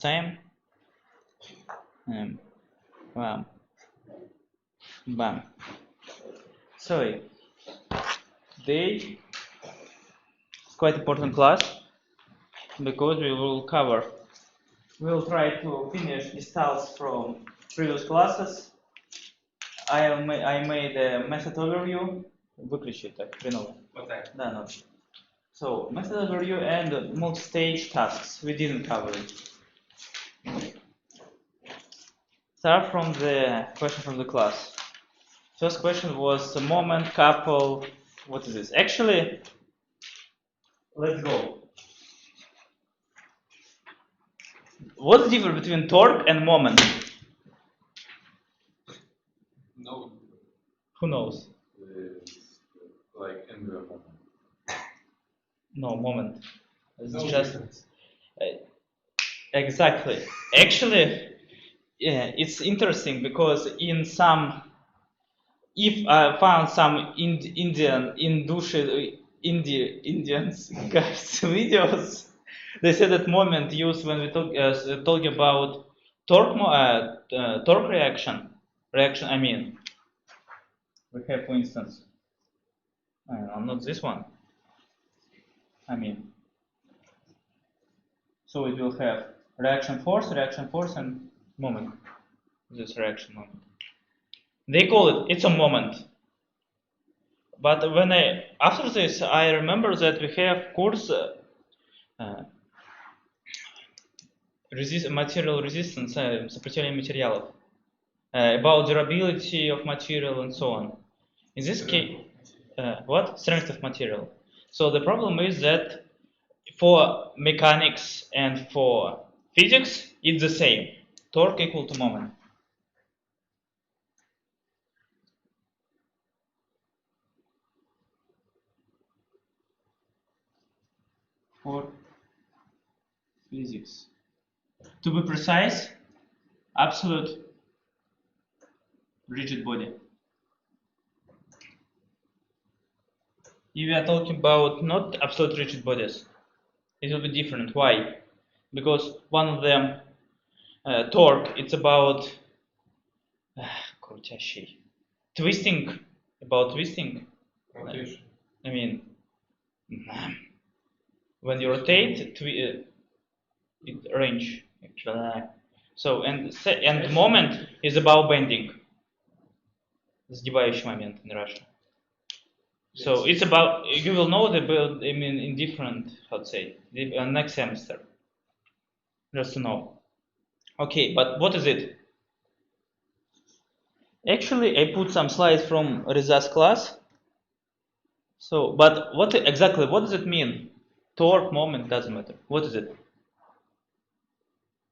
Time. Bam. Bam. So today is quite important class because we will try to finish gestalts from previous classes. I made a method overview. Выключи так, хреново. Вот так. Да, no. So method overview and multi-stage tasks. We didn't cover it. Start from the question from the class. First question was a moment, couple. What is this? Actually, let's go. What's the difference between torque and moment? No. Who knows? Like angular moment. No, moment. It's No just difference. Exactly. Actually, yeah, it's interesting because if I found some Indians guys videos, they said that moment used when we talking about torque reaction. I mean, we have, for instance, not this one. I mean, so it will have reaction force, and moment. This reaction moment. They call it's a moment. But after this, I remember that we have course material resistance, сопротивление материалов, about durability of material and so on. In this case, what? Strength of material. So the problem is that for mechanics and for physics, it's the same. Torque equal to moment. For physics. To be precise, absolute rigid body. If we are talking about not absolute rigid bodies, it will be different. Why? Because one of them, torque, it's about twisting. About twisting. Rotation. I mean, when you rotate, it range. So and moment is about bending. Сгибающий момент in Russian. So it's about, you will know in different, how to say, next semester. Just to know. Okay, but what is it? Actually, I put some slides from Riza's class. So, but what does it mean? Torque, moment, doesn't matter. What is it?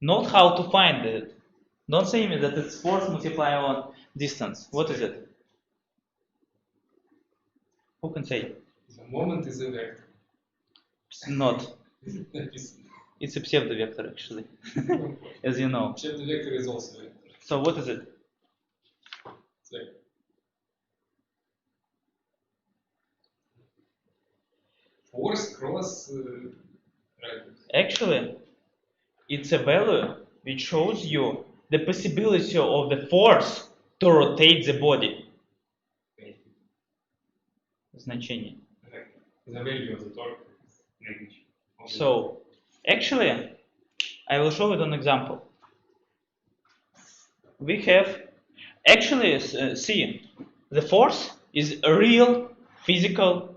Not how to find it. Don't say me that it's force multiplied on distance. What is it? Who can say? The moment is a vector. Not. It's a pseudo-vector, actually, as you know. Pseudo-vector is also a vector. So what is it? It's like force cross radius. Actually, it's a value which shows you the possibility of the force to rotate the body. Значение. The value of the torque is magnitude. So, actually, I will show it an example. We have, actually, see, the force is a real physical,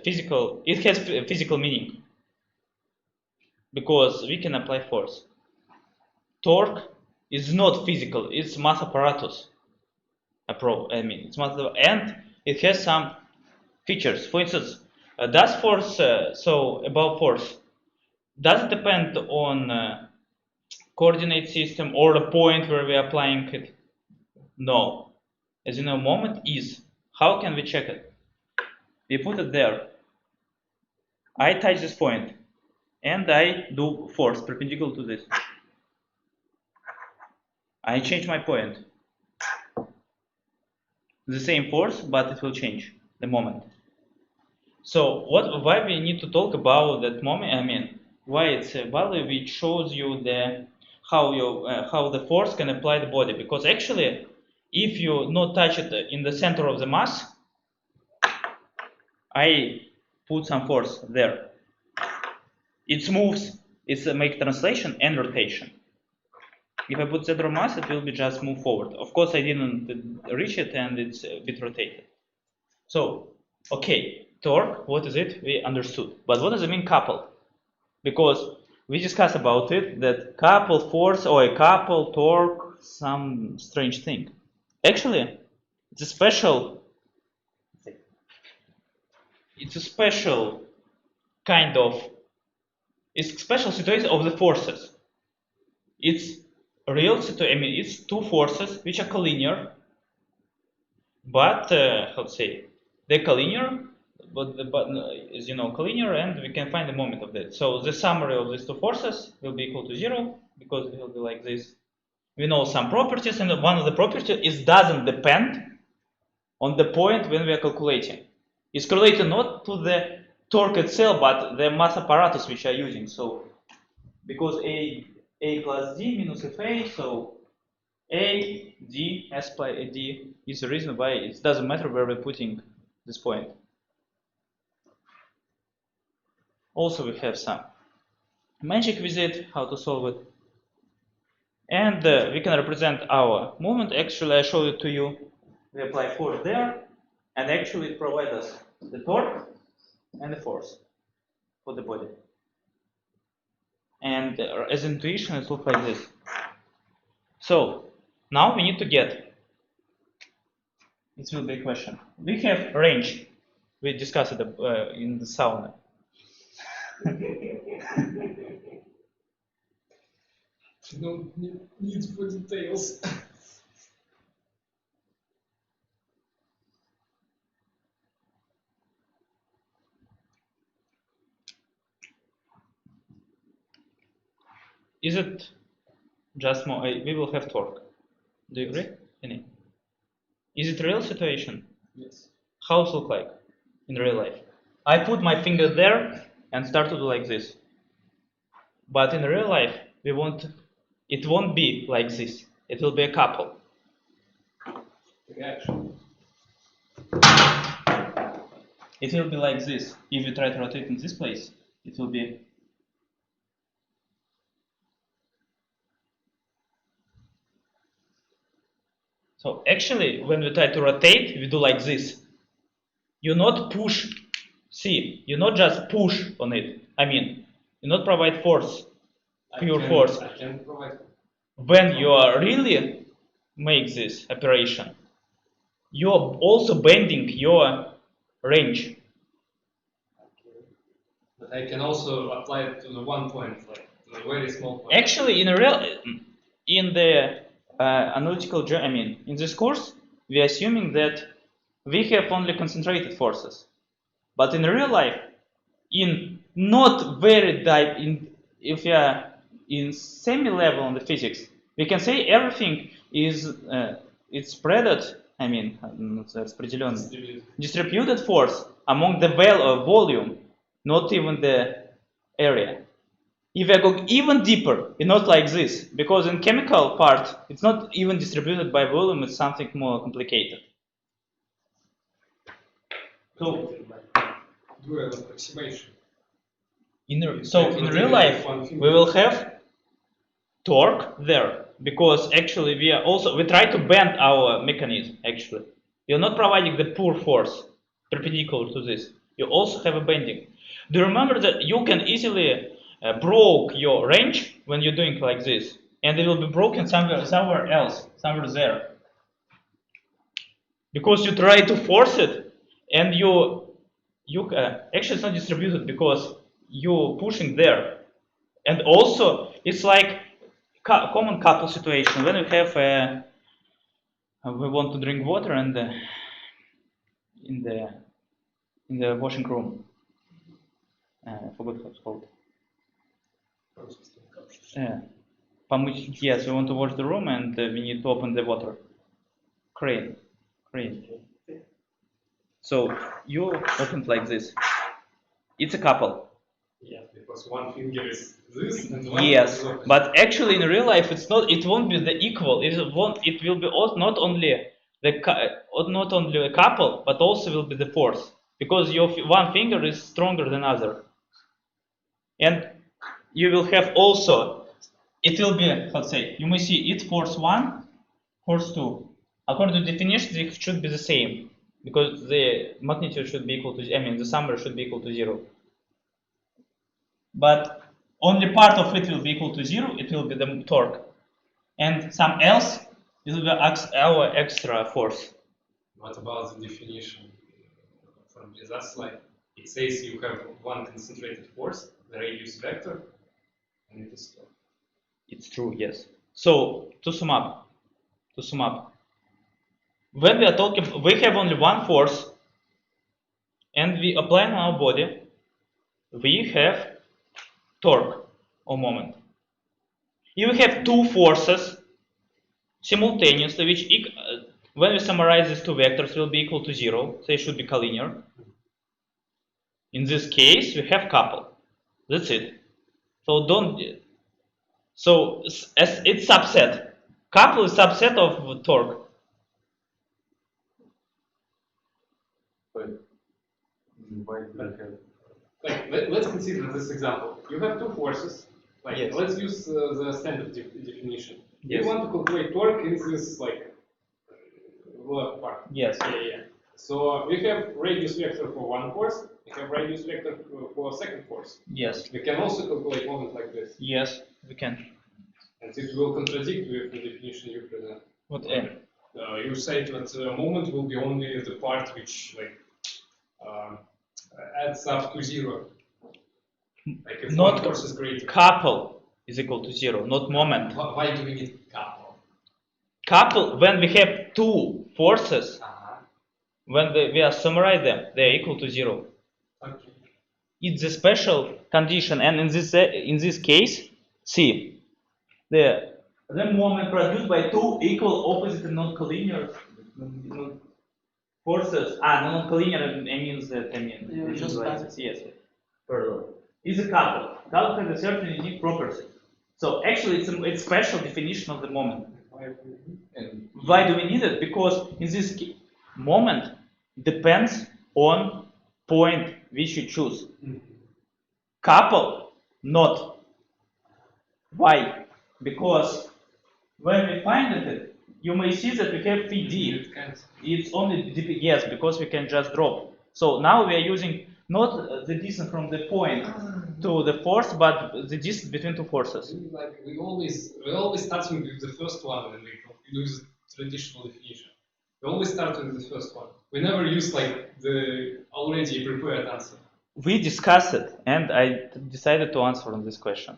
physical, it has physical meaning. Because we can apply force. Torque is not physical, it's mass apparatus. It's mass, and it has some features. For instance, does force, about force, does it depend on coordinate system or the point where we are applying it? No. As you know, moment is. How can we check it? We put it there. I touch this point and I do force perpendicular to this. I change my point. The same force, but it will change the moment. So why we need to talk about that moment? why it's a value which shows you the how the force can apply the body, because actually if you not touch it in the center of the mass, I put some force there, it moves, it's a make translation and rotation. If I put center of mass, it will be just move forward. Of course I didn't reach it and it's a bit rotated. So okay, torque, what is it? We understood, but what does it mean couple? Because we discussed about it that couple force or a couple torque, some strange thing. Actually, it's a special kind of, it's a special situation of the forces. It's a real situation. I mean, it's two forces which are collinear, but how to say, they're collinear, but as you know, collinear, and we can find the moment of that. So the summary of these two forces will be equal to 0 because it will be like this. We know some properties, and one of the properties is doesn't depend on the point when we are calculating. It's correlated not to the torque itself, but the mass apparatus which we are using. So because A plus D minus FA, so A, D, S plus D is the reason why it doesn't matter where we're putting this point. Also, we have some magic with it, how to solve it. And we can represent our movement. Actually, I showed it to you. We apply force there, and actually it provides us the torque and the force for the body. And as intuition, it looks like this. So now we need to get, it will be a question. We have range. We discussed it in the sauna. No need for details. Is it just more? We will have torque. Do you agree? Any? Is it a real situation? Yes. How it look like in real life? I put my finger there and start to do like this. But in real life, it won't be like this. It will be a couple. Reaction. It will be like this. If you try to rotate in this place, it will be. So actually, when we try to rotate, we do like this. You not push. See, you not just push on it. I mean, you not provide force, pure force. I can provide. When you are really make this operation, you are also bending your range. But I can also apply it to the one point, like to a very small point. Actually, in the analytical, I mean, in this course, we are assuming that we have only concentrated forces, but in real life, in not very deep, if we are in semi-level on the physics, we can say everything is it's spread. I mean, distributed force among the volume, not even the area. If I go even deeper, it's not like this, because in chemical part, it's not even distributed by volume, it's something more complicated. So, do an approximation. in real life, we will have torque there, because actually we try to bend our mechanism. Actually, you're not providing the pure force perpendicular to this. You also have a bending. Do you remember that you can easily broke your range when you're doing like this, and it will be broken somewhere else, somewhere there, because you try to force it, and you actually it's not distributed because you're pushing there, and also it's like common couple situation when we have we want to drink water and in the washing room. I forgot how it's called. Yes, we want to wash the room and we need to open the water. Crane. So you open it like this. It's a couple. Yeah, because one finger is this and one Yes, is opposite. but actually in real life it's not. It won't be the equal. It won't. It will be not only not only a couple, but also will be the force because your one finger is stronger than other, and you will have also. It will be, let's say, you may see it force one, force two. According to definition, they should be the same because the magnitude should be equal to. I mean, the summary should be equal to 0. But only part of it will be equal to 0. It will be the torque. And some else will be our extra force. What about the definition from that slide? It says you have one concentrated force, the radius vector, and it is torque. It's true, yes. So to sum up, when we are talking, we have only one force, and we apply on our body. We have torque or moment. If we have two forces simultaneously, which when we summarize these two vectors will be equal to 0, they should be collinear. In this case, we have couple. That's it. So don't. So as it's subset. Couple is subset of torque. But why do we have? Like, let's consider this example. You have two forces. Like, Yes. let's use the standard definition. Yes. You want to calculate torque in this like left part. Yes. Yeah. So we have radius vector for one force. We have radius vector for a second force. Yes. We can also calculate moment like this, Yes. We can. and it will contradict with the definition you present. What? You say that moment will be only the part which like adds up to 0. Like if Not one force is greater. couple is equal to 0, not moment. Why do we need couple? Couple, when we have two forces, Uh-huh. when we are summarize them, they are equal to 0. Okay. It's a special condition, and in this case, see, the moment produced by two equal opposite and non-collinear forces. Non-collinear means that Yeah, just yes, parallel. Is a couple. Couple has a certain unique property. So actually, it's special definition of the moment. And Why do we need it? Because in this moment depends on point which you choose. Couple, not. Why? Because when we find it, you may see that we have PD. It's only yes, because we can just drop. So now we are using not the distance from the point to the force, but the distance between two forces. Like we always starting with the first one and we use traditional definition. We always start with the first one. We never use like the already prepared answer. We discussed it, and I decided to answer on this question.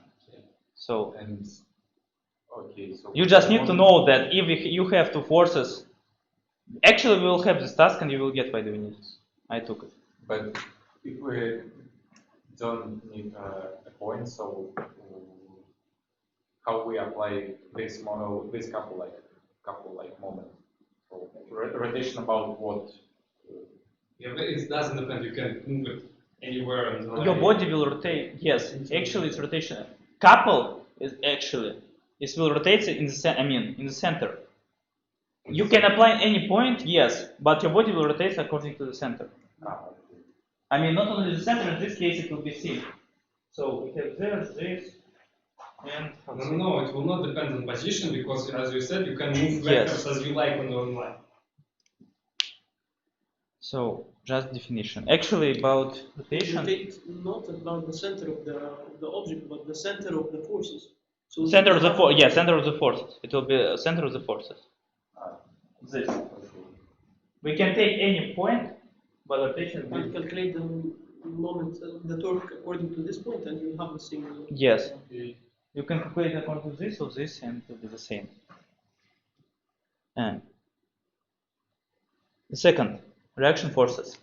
So and okay, so you just need to know that if you have two forces, actually we will have this task, and you will get why do we need it. I took it. But if we don't need a point, so how we apply this model, this couple like moment? So rotation about what? Yeah, but it doesn't depend. You can move it anywhere on the line. Your body will rotate. Yes, actually it's rotation. Couple is actually it will rotate in the in the center. You can apply any point, yes, but your body will rotate according to the center. Okay. I mean, not only the center. In this case, it will be C. So we have this, and No, it will not depend on position because, as you said, you can move Yes. vectors as you like on the line. So just definition. Actually, about They rotation. rotate not about the center of the object, but the center of the forces. So Center of the center of the forces. It will be center of the forces. This. We can take any point, but rotation. and calculate the moment, the torque according to this point, and you have the same result. Yes. Okay. You can calculate according to this or this, and it will be the same. And the second, reaction forces.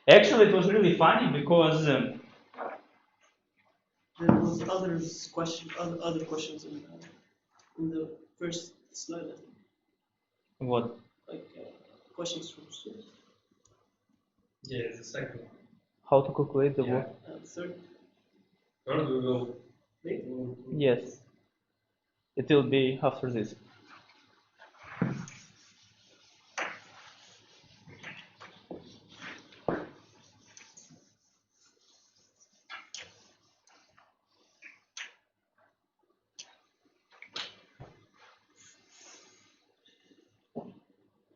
Actually, it was really funny because There was other questions in the first slide, I think, what? like questions from students. Yeah, the second one. How to calculate the Yeah. what? Third, Third, we will. Yes. It will be after this.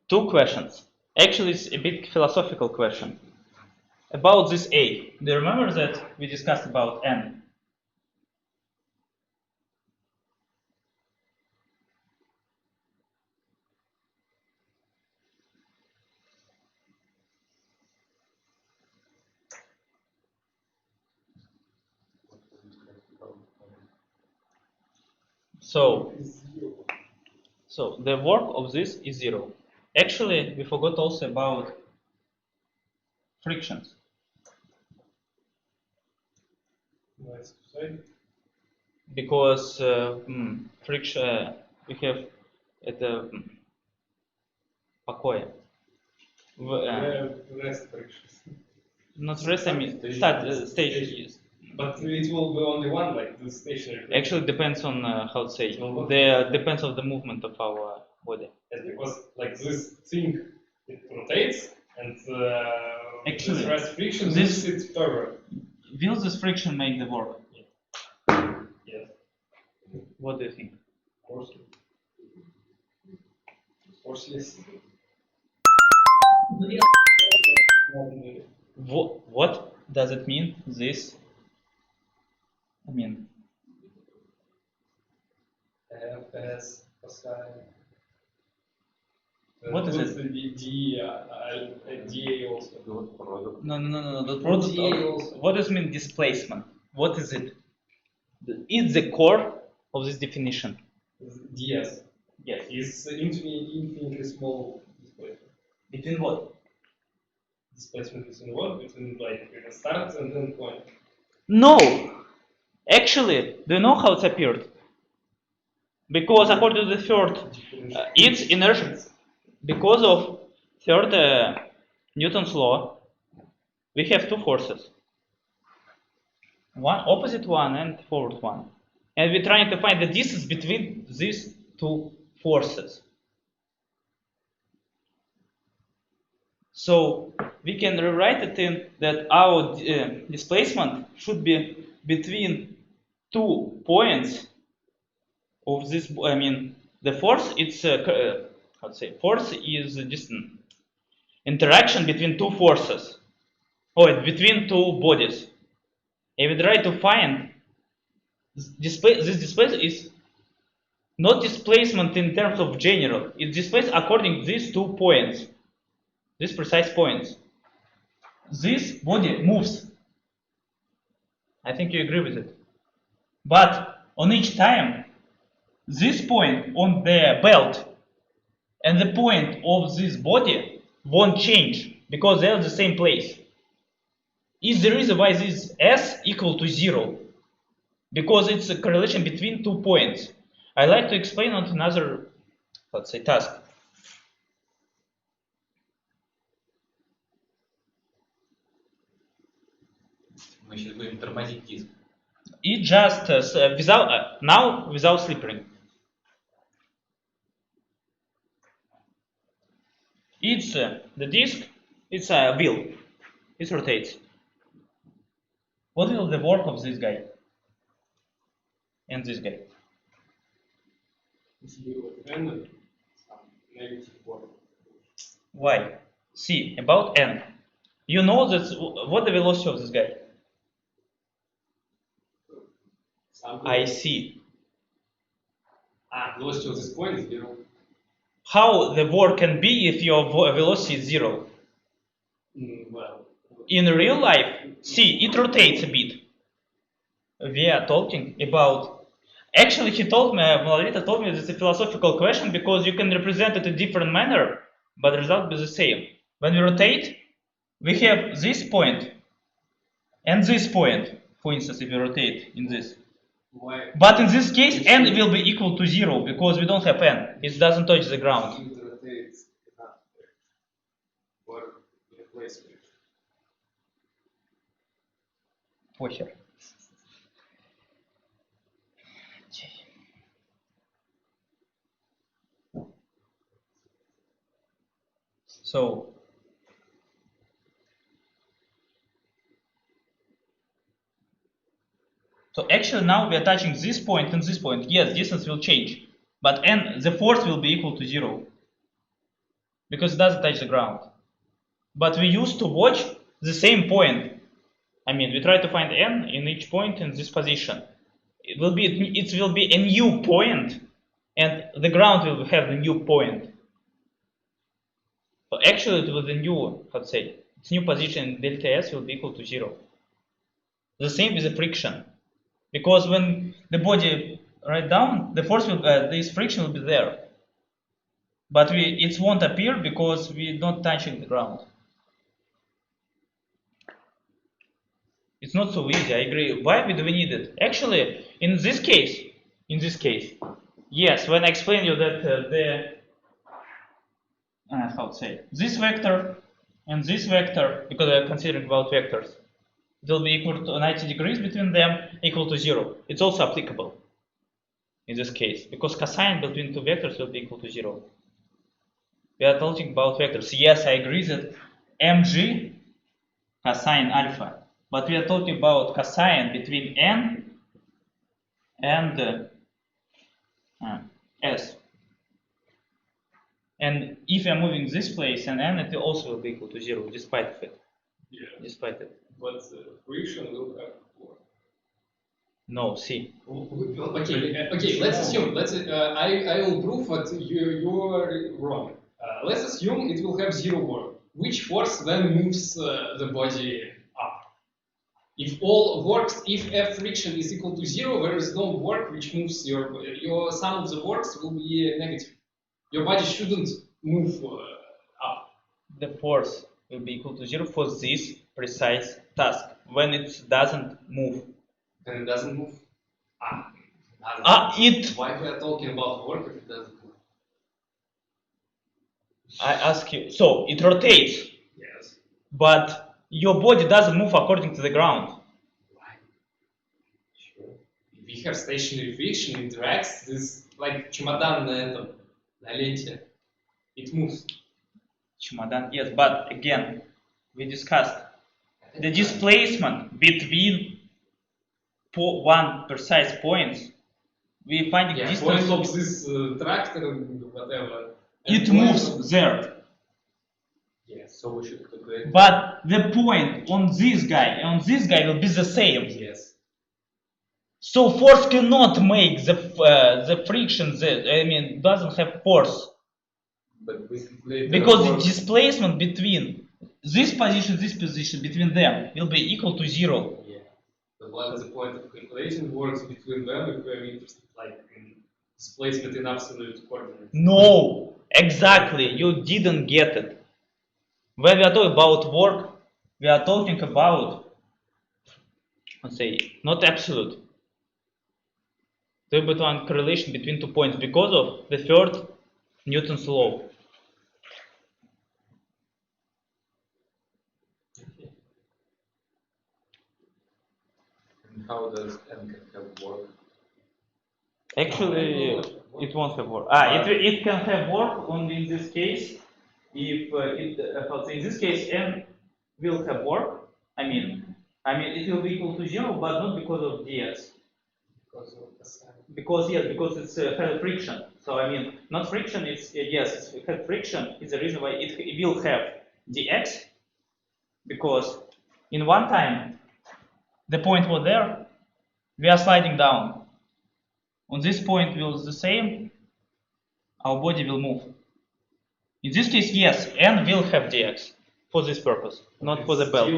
Two questions. Actually, it's a bit philosophical question. About this A. Do you remember that we discussed about N? So the work of this is zero. Actually, we forgot also about frictions. Nice to say. Because friction, we have это покоя. Rest frictions. Not rest, I mean stage. But it will be only one, like the stationary. Actually, depends on how to say. The depends on the movement of our body. Yes, because like this thing, it rotates, and Actually, this rest friction this- moves it forward. Will this friction make the work? Yes, What do you think? of course. Of course, yes. What does it mean? This? I mean, Fs, cosine. What is What's it? the dA also? Dot product. no. The product DA of, also. what does mean displacement? What is it? It's the core of this definition. ds Yes. is infinitely small displacement. Between what? Displacement between what? Between like a start and end point. No. Actually, do you know how it appeared? Because according to the third, it's inertia. Because of third Newton's law, we have two forces. One opposite one and forward one. And we're trying to find the distance between these two forces. So we can rewrite it in that our displacement should be between 2 points of this. I mean, the force. It's how to say? Force is just interaction between two forces, or between two bodies. And we try to find this displacement is not displacement in terms of general. It displaces according to these 2 points, these precise points. This body moves. I think you agree with it. But on each time, this point on the belt and the point of this body won't change because they're the same place. Is the reason why this S equal to 0? Because it's a correlation between 2 points. I like to explain on another, let's say, task. Мы сейчас будем тормозить диск. It just without slipping. It's the disk. It's a wheel. It rotates. What will the work of this guy and this guy? 0 and some negative one. Why? See, about n. You know that what the velocity of this guy? I see. Velocity of this point is 0. How the work can be if your velocity is 0? Well, In real life, see, it rotates a bit. We are talking about. Actually, Malarita told me it's a philosophical question because you can represent it in a different manner, but the result will be the same. When we rotate, we have this point and this point, for instance, if we rotate in this. why? But in this case, n will be equal to 0 because we don't have n. It doesn't touch the ground. It rotates enough for replacement. Похер. So actually now we are touching this point and this point. Yes, distance will change, but the force will be equal to 0 because it doesn't touch the ground. But we used to watch the same point. I mean, we try to find n in each point in this position. It will be a new point, and the ground will have the new point. So actually, it was a new, its new position in delta S will be equal to 0. The same with the friction, because when the body right down, the force will, this friction will be there, but it won't appear because we're not touching the ground. It's not so easy, I agree. Why do we need it? Actually, in this case, yes, when I explain you that this vector and this vector, because I'm considering about vectors, it will be equal to 90 degrees between them, equal to 0. It's also applicable in this case, because cosine between two vectors will be equal to 0. We are talking about vectors. Yes, I agree that mg cosine alpha, but we are talking about cosine between n and s. And if I'm moving this place and n, it also will be equal to 0, despite of it. Yeah. Despite it. But friction will have force. No, see. Okay. Let's assume. I will prove that you are wrong. Let's assume it will have 0 work. Which force then moves the body up? If all works, if F friction is equal to 0, there is no work which moves your sum of the works will be negative. Your body shouldn't move up. The force will be equal to 0 for this precise task. When it doesn't move. Then it doesn't move. It. Why we are talking about work if it doesn't move? I ask you. So it rotates. Yes. But your body doesn't move according to the ground. Why? Sure. If we have stationary friction, it interacts. This like чемодан на ленте. It moves. Чемодан, yes, but again, we discussed the displacement between one precise points. We find the distance point of this tractor, whatever. It moves there. Yes, so we should calculate. But the point on this guy will be the same. Yes. So force cannot make the friction. Doesn't have force. But basically, Because the displacement between this position between them will be equal to 0. Yeah. But what is the point of calculating works between them if we're interested in displacement in absolute coordinates? No, exactly. You didn't get it. When we are talking about work, we are talking about, not absolute. There is one correlation between 2 points because of the third Newton's law. And how does n have work? Actually, it won't have work. It can have work only in this case. If in this case n will have work. I mean, it will be equal to 0, but not because of ds. Because it's had friction. So not friction. It's it had friction. Is the reason why it will have dx. Because in one time, the point was there. We are sliding down. On this point will the same. Our body will move. In this case, yes, n will have dx for this purpose, not for the belt.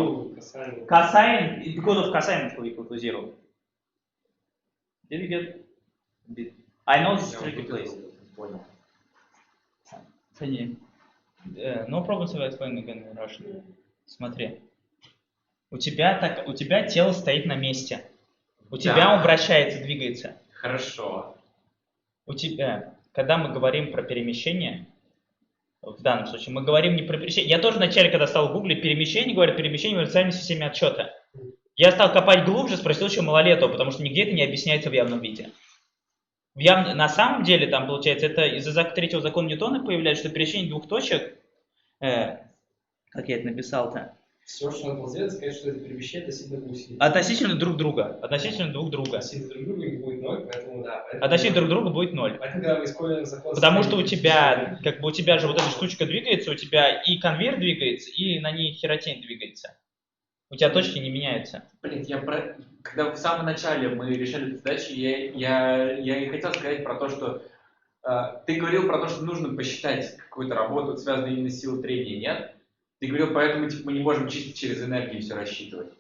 Cosine, because of cosine, it will equal to 0. Did you get it? I know this is tricky place. No problem if I explain again in Russian. Смотри. У тебя тело стоит на месте. У тебя он вращается, двигается. Хорошо. У тебя, когда мы говорим про перемещение, в данном случае, мы говорим не про перемещение. Я тоже вначале, когда стал гуглить перемещение, говорю перемещение в вертикальной системе отсчета. Я стал копать глубже, спросил еще Малолетова, потому что нигде это не объясняется в явном виде. На самом деле, там получается, это из-за третьего закона Ньютона появляется, что перемещение двух точек как я это написал-то, Все, что надо было сделать, сказать, что это перемещение относительно двух сил. относительно друг друга, относительно друг друга. Относительно друг друга их будет 0, поэтому да. Поэтому Относительно друг друга будет 0. Поэтому, когда мы используем закон... Потому что у тебя, как бы у тебя же вот эта штучка двигается, у тебя и конвейер двигается, и на ней херотень двигается. У тебя точки не меняются. Блин, когда в самом начале мы решали эту задачу, я и хотел сказать про то, что ты говорил про то, что нужно посчитать какую-то работу, связанную именно с силой трения, нет? Ты говорил, поэтому типа, мы не можем чисто через энергию все рассчитывать.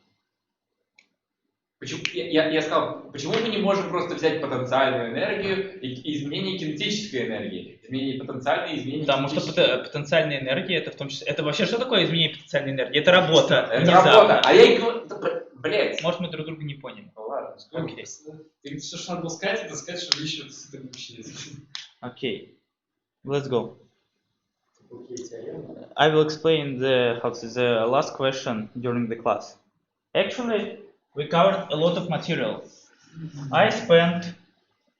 Почему, я сказал, почему мы не можем просто взять потенциальную энергию и изменение кинетической энергии? Изменение потенциальной, изменение Потому что кинетической. потенциальная энергия, это в том числе... Это вообще что такое изменение потенциальной энергии? Это работа. Это внезапно. работа. А я и говорю, блядь. Может, мы друг друга не поняли. Ну ладно. Окей. Ты все, что надо было сказать, это сказать, что еще это выучили. Окей. Let's go. Окей, теорема. I will explain the last question during the class. Actually, we covered a lot of material. I spent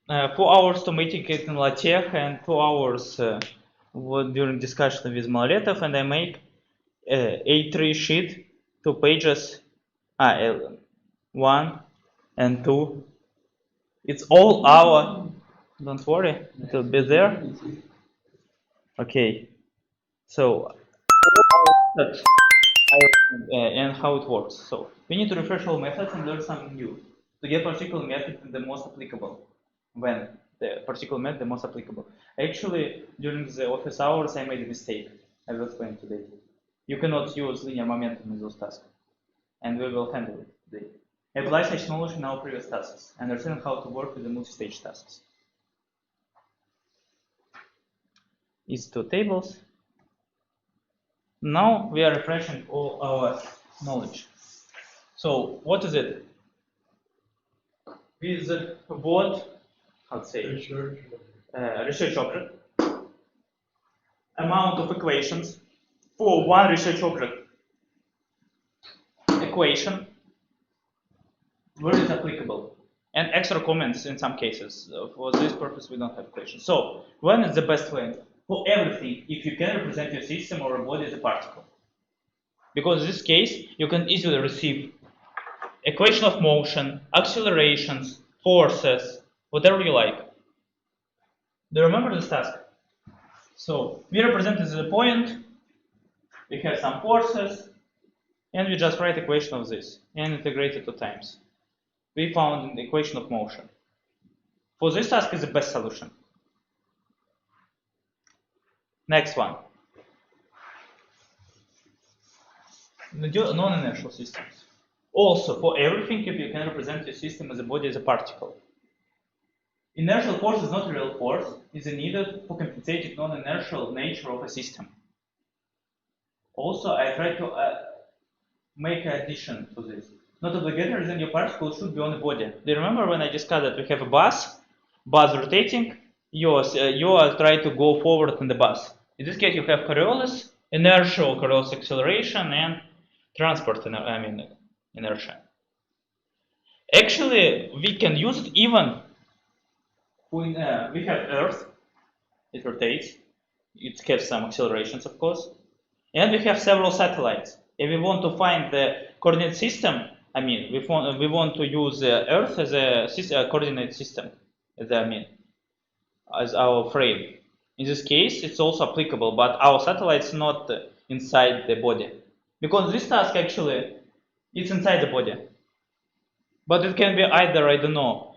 4 hours to make it in LaTeX and 2 hours during discussion with Malaretov, and I make A3 sheet, 2 pages, 1 and 2. It's all our. Don't worry, it will be there. Okay. So, and how it works. So, we need to refresh all methods and learn something new. To get particular method the most applicable. When the particular method the most applicable. Actually, during the office hours, I made a mistake. I will explain today. You cannot use linear momentum in those tasks. And we will handle it today. Apply such knowledge in our previous tasks. Understand how to work with the multi-stage tasks. Is 2 tables. Now we are refreshing all our knowledge. So what is it? With what, how to say, research object, amount of equations for one research object equation, where it's applicable, and extra comments in some cases. For this purpose, we don't have equations. So when is the best way? For everything, if you can represent your system or a body as a particle. Because in this case, you can easily receive equation of motion, accelerations, forces, whatever you like. Do you remember this task? So we represent it as a point, we have some forces, and we just write equation of this and integrate it 2 times. We found an equation of motion. For this task is the best solution. Next one. Non-inertial systems. Also, for everything, if you can represent your system as a body as a particle. Inertial force is not a real force, it is needed for compensating non-inertial nature of a system. Also, I try to make an addition to this. Not obligatory, then your particle should be on a body. Do you remember when I discussed that we have a bus rotating, you are trying to go forward in the bus. In this case, you have Coriolis, inertial Coriolis acceleration, and transport inertia. Actually, we can use it even when we have Earth, it rotates, it has some accelerations, of course, and we have several satellites. If we want to find the coordinate system, we want to use Earth as a coordinate system, as our frame. In this case, it's also applicable, but our satellite is not inside the body. Because this task actually, it's inside the body. But it can be either, I don't know,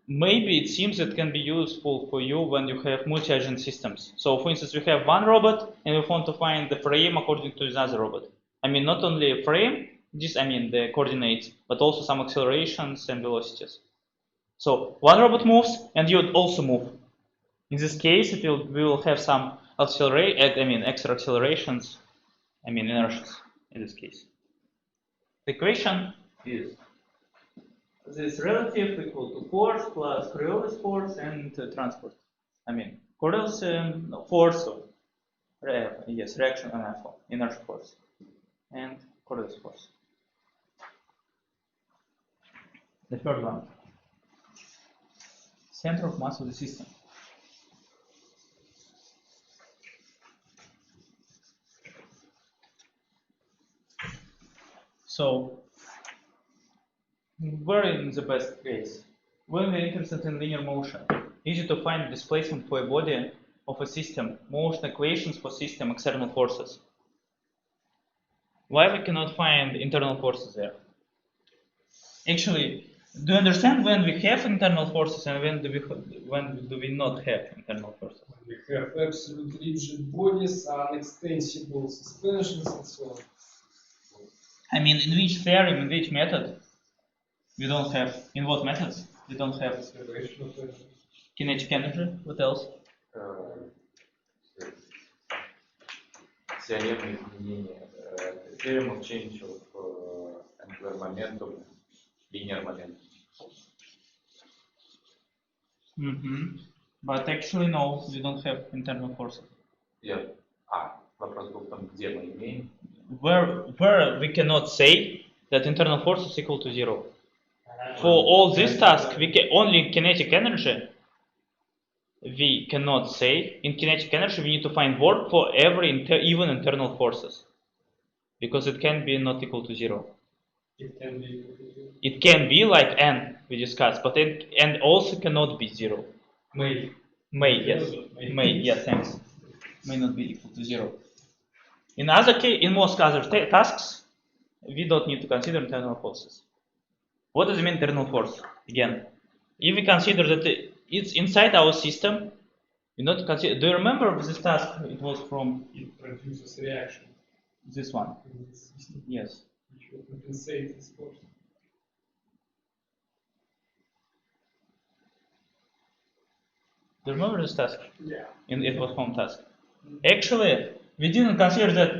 maybe it seems it can be useful for you when you have multi-agent systems. So for instance, we have one robot and we want to find the frame according to another robot. Not only a frame, the coordinates, but also some accelerations and velocities. So one robot moves and you also move. In this case, we will have some extra accelerations, inertias in this case. The equation is this relative equal to force plus Coriolis force and transport. Coriolis force, reaction inertial force, and Coriolis force. The third one, center of mass of the system. So, we're in the best case. When we're interested in linear motion, easy to find displacement for a body of a system, motion equations for system external forces. Why we cannot find internal forces there? Actually, do you understand when we have internal forces and when do we not have internal forces? We have absolute rigid bodies, unextensible suspensions, and so on. I mean, in which theorem, in which method, we don't have, in what methods, we don't have Observation of energy. kinetic energy, what else? Теорема изменения, theorem of change of angular momentum, linear momentum. But actually, no, we don't have internal forces. Вопрос был в том, где мы имеем. Where we cannot say that internal force is equal to 0. For all this task, we can only kinetic energy. We cannot say in kinetic energy we need to find work for every even internal forces, because it can be not equal to 0. It can be. It can be like n we discussed, but it and also cannot be 0. May. Yes, thanks. May not be equal to 0. In most other tasks, we don't need to consider internal forces. What does it mean internal force? Again, if we consider that it's inside our system, we not consider. Do you remember this task? It was from It produces reaction this one. in the system, Yes. which will compensate this force. Do you remember this task? Yeah. It was home task. Actually, we didn't consider that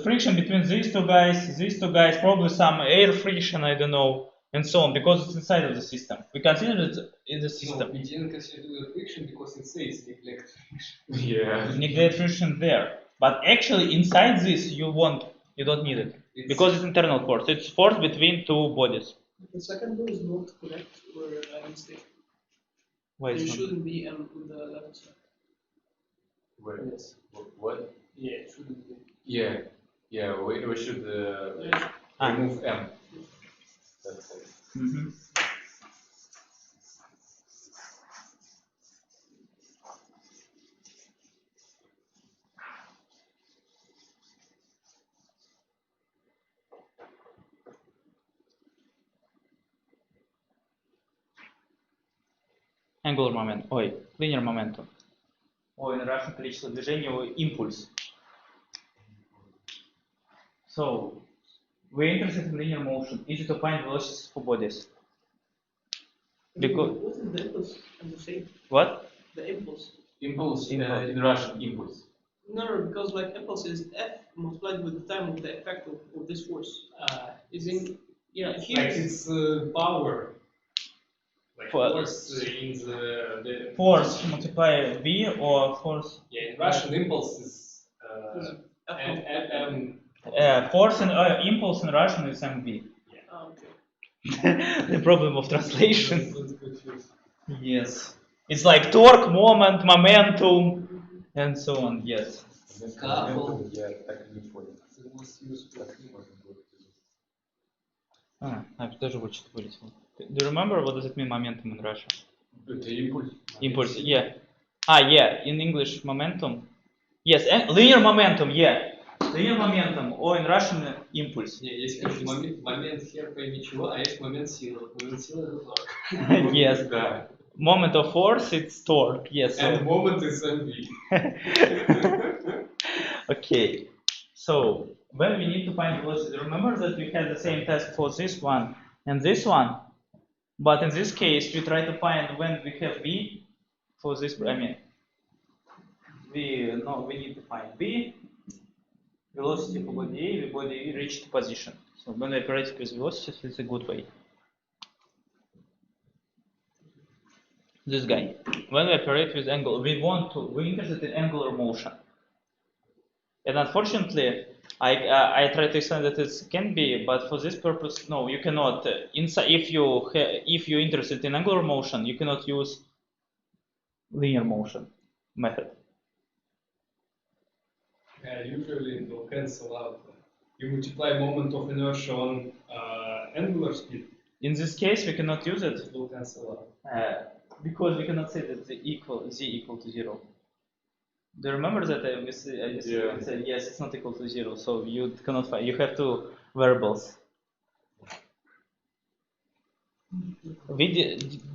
friction between these two guys, probably some air friction, I don't know, and so on, because it's inside of the system. We consider it in the No, system. we didn't consider the friction because it says neglect friction. Yeah. Neglect friction there, but actually inside this you don't need it because it's internal force. It's force between two bodies. The second one is not correct, or I mistake. Why There it's not? shouldn't be M on the left side. Yes. What? Yeah, it shouldn't be. Yeah. We should There's- remove M. That's it. Mhm. Angular moment. Linear momentum. In Russian количество движений, импульс. So, we're interested in linear motion. Easy to find velocities for bodies. Because What is the impulse and the shape? what? The impulse. Impulse, Impulse. in Russian, impulse. No, because like impulse is F multiplied with the time of the effect of this force. Is in here. Like it's power. Like For- force in the Force multiply V or force? Yeah, in Russian impulse is F M. Force and impulse in Russian is MV. okay. The problem of translation. That's confused. Yes. It's like torque, moment, momentum, and so on. Yes. Couple. Я так и не понял. The most useful. Тоже вычет вылетел. Do you remember what does it mean momentum in Russian? Это импульс. Impulse, yeah. Yeah, in English momentum. Yes, linear momentum, yeah. Linear momentum, or in Russian impulse. Не, есть момент хер пойми чего, а есть момент силы. Момент силы это торг. Yes. Да. Moment of force, it's torque. Yes. And moment is MV. Okay. So when we need to find velocity, remember that we had the same task for this one and this one, but in this case we try to find when we have v for this. I mean, we need to find v velocity for body A, body A reached position. So when we operate with velocities, it's a good way. This guy. When we operate with angle, we're interested in angular motion. And unfortunately, I try to explain that it can be, but for this purpose, no, you cannot. If you're interested in angular motion, you cannot use linear motion method. Usually it will cancel out you multiply moment of inertia on angular speed, In this case, we cannot use it it will cancel out. because we cannot say that z equal to 0. Do you remember that I said yes, it's not equal to 0, so you cannot find. You have two variables.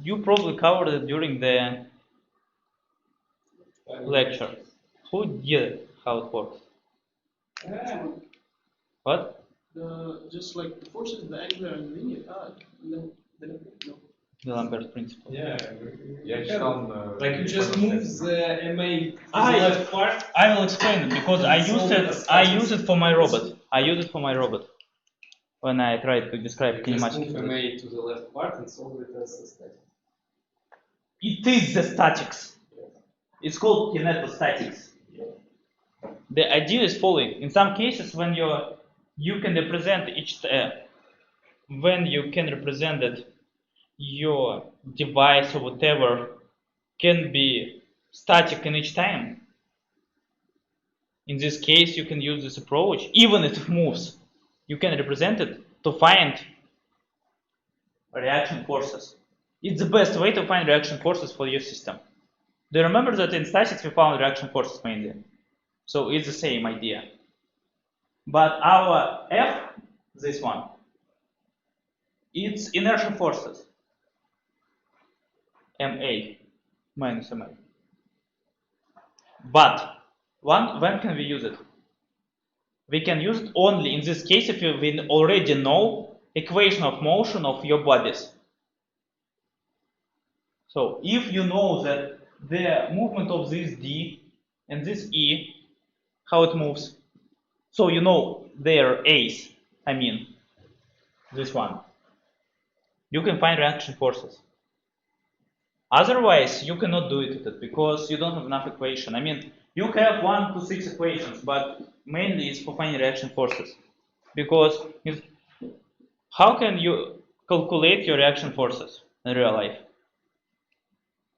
You probably covered it during the lecture. Who did how it works? What? Just like the forces, the angular and linear. No. The Lambert principle. Yeah. Я читал на... Like you just move the MA to I- the left part. I will explain it because I use it for my robot. I use it for my robot when I try to describe You just kinematic. move MA to the left part and solve it as a static. It is the statics. It's called kinetostatics. The idea is following. In some cases, when you can represent when you can represent that your device or whatever can be static in each time. In this case, you can use this approach, even if it moves. You can represent it to find reaction forces. It's the best way to find reaction forces for your system. Do you remember that in statics we found reaction forces mainly? So it's the same idea. But our F, this one, it's inertial forces. MA minus MA. But when can we use it? We can use it only in this case if we already know equation of motion of your bodies. So if you know that the movement of this D and this E, how it moves, so you know their A's, I mean this one, you can find reaction forces. Otherwise, you cannot do it with it because you don't have enough equation. I mean, you have 1 to 6 equations, but mainly it's for finding reaction forces. Because how can you calculate your reaction forces in real life?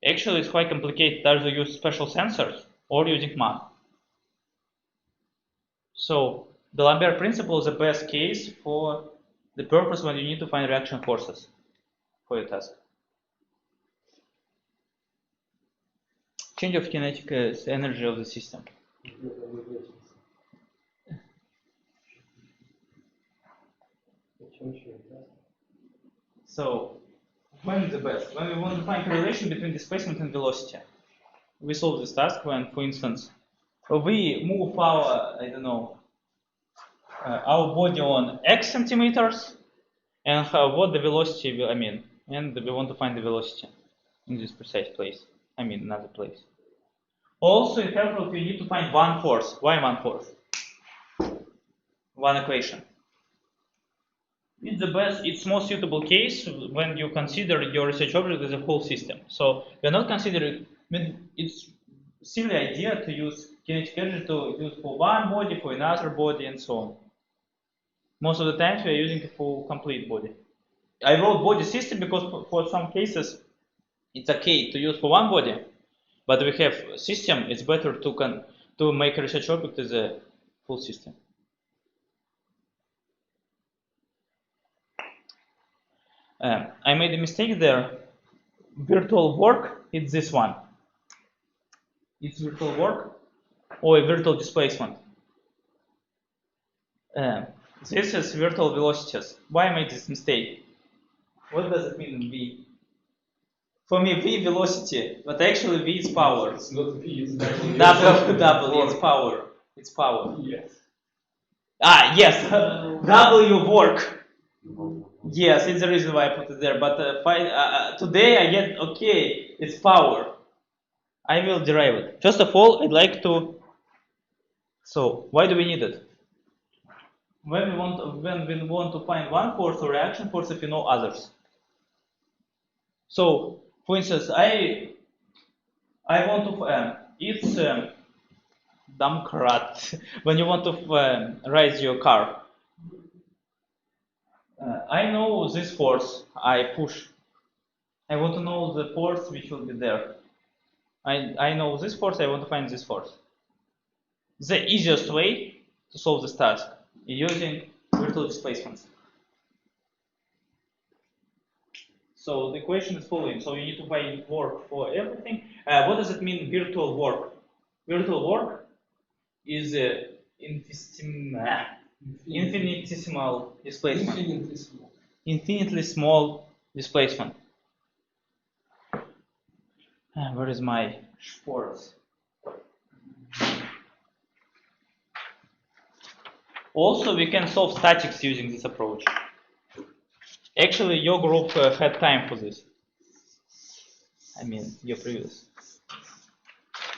Actually, it's quite complicated. Either you use special sensors or using math. So the Lambert principle is the best case for the purpose when you need to find reaction forces for your task. Change of kinetic energy of the system. So, when is the best? When we want to find correlation between displacement and velocity. We solve this task when, for instance, we move our, I don't know, our body on x centimeters, and what the velocity will, and we want to find the velocity in this precise place. Another place. Also, in calculus, we need to find one force. Why one force? One equation. It's the best, it's most suitable case when you consider your research object as a whole system. So we're not considering, it's silly idea to use kinetic energy to use for one body, for another body, and so on. Most of the times we are using it for complete body. I wrote body system because for some cases it's okay to use for one body, but we have a system, it's better to make a research object as a full system. I made a mistake there. Virtual work, it's this one. It's virtual work or a virtual displacement. This is virtual velocities. Why I made this mistake? What does it mean in V? For me, V velocity, but actually V is power. It's not V, it's W. W, it's power. It's power. Yes. Yes, W work. Yes, it's the reason why I put it there. But today I get, okay, it's power. I will derive it. First of all, I'd like to. So, why do we need it? When we want to find one force or reaction force if you know others. So, for instance, I want to. It's Domkrat. When you want to raise your car. I know this force, I push. I want to know the force which will be there. I know this force, I want to find this force. The easiest way to solve this task using virtual displacements. So the equation is following. So you need to find work for everything. What does it mean, virtual work? Virtual work is infinitesimal displacement. Infinitely small displacement. Where is my Schwarz? Also, we can solve statics using this approach. Actually, your group had time for this. I mean, your previous.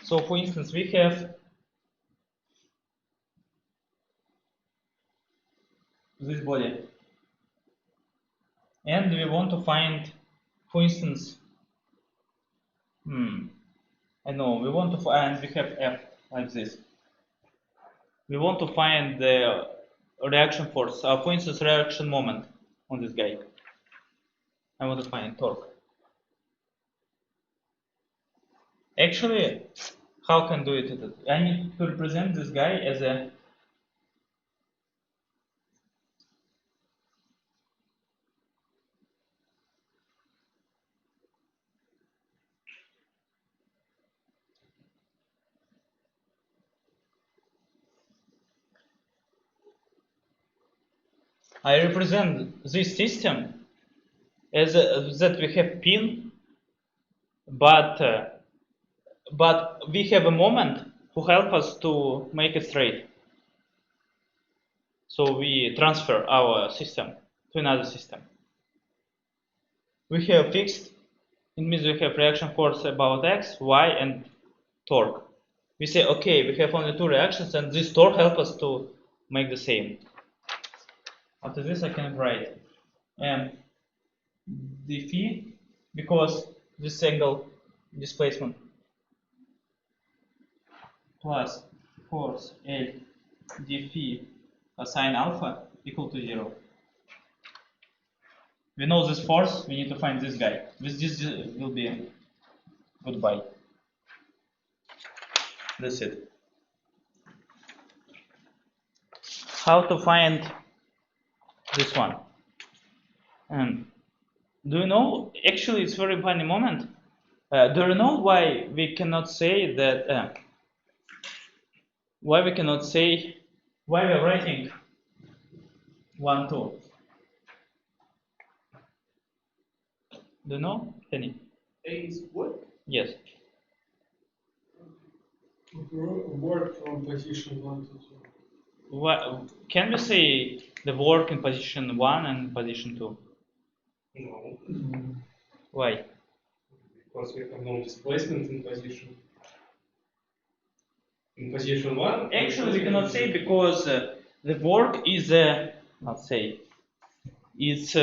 So, for instance, we have this body. And we want to find, for instance, I know, we want to find, we have F like this. We want to find the reaction force, for instance, reaction moment on this guy. I want to find torque. Actually, how can I do it? I need to represent this guy as a I represent this system as that we have pin, but we have a moment who help us to make it straight. So we transfer our system to another system. We have fixed, it means we have reaction force about x, y, and torque. We say, okay, we have only two reactions, and this torque helps us to make the same. After this, I can write d phi, because this angle displacement plus force L d phi cosine alpha equal to 0. We know this force, we need to find this guy. This will be goodbye. That's it. How to find this one? Do you know, actually it's a very funny moment. Do you know why we cannot say that, why we are writing 1, 2? Do you know, Penny? A is what? Yes. Work from position 1 to 2. What, can we say the work in position 1 and position 2? No, Why? because we have no displacement in position. In position 1. Actually, we cannot say because the work is, let's say, it's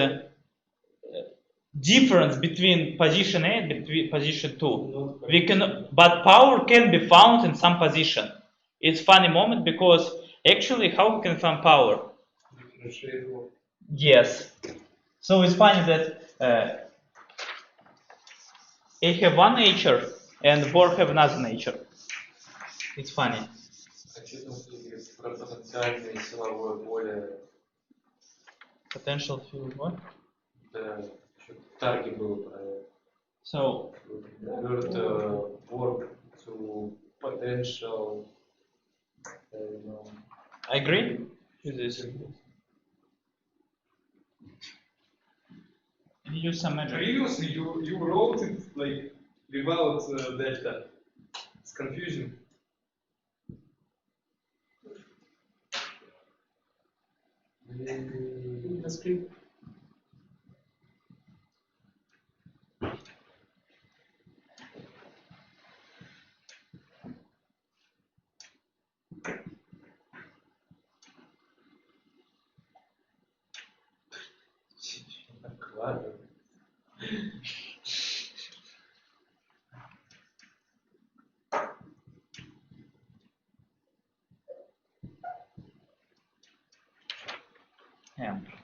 difference between position A and between position 2. We can, but power can be found in some position. It's funny moment because actually, how we can find power? Differentiate work. Yes. So it's funny that A have one nature and work have another nature. It's funny. А что там про потенциальное силовое поле? Potential field what? Да, что в Тарге было про это. So Convert work to potential. I agree with this. Use some magic. Previously, you wrote it like without delta. It's confusing. In the screen. Ладно.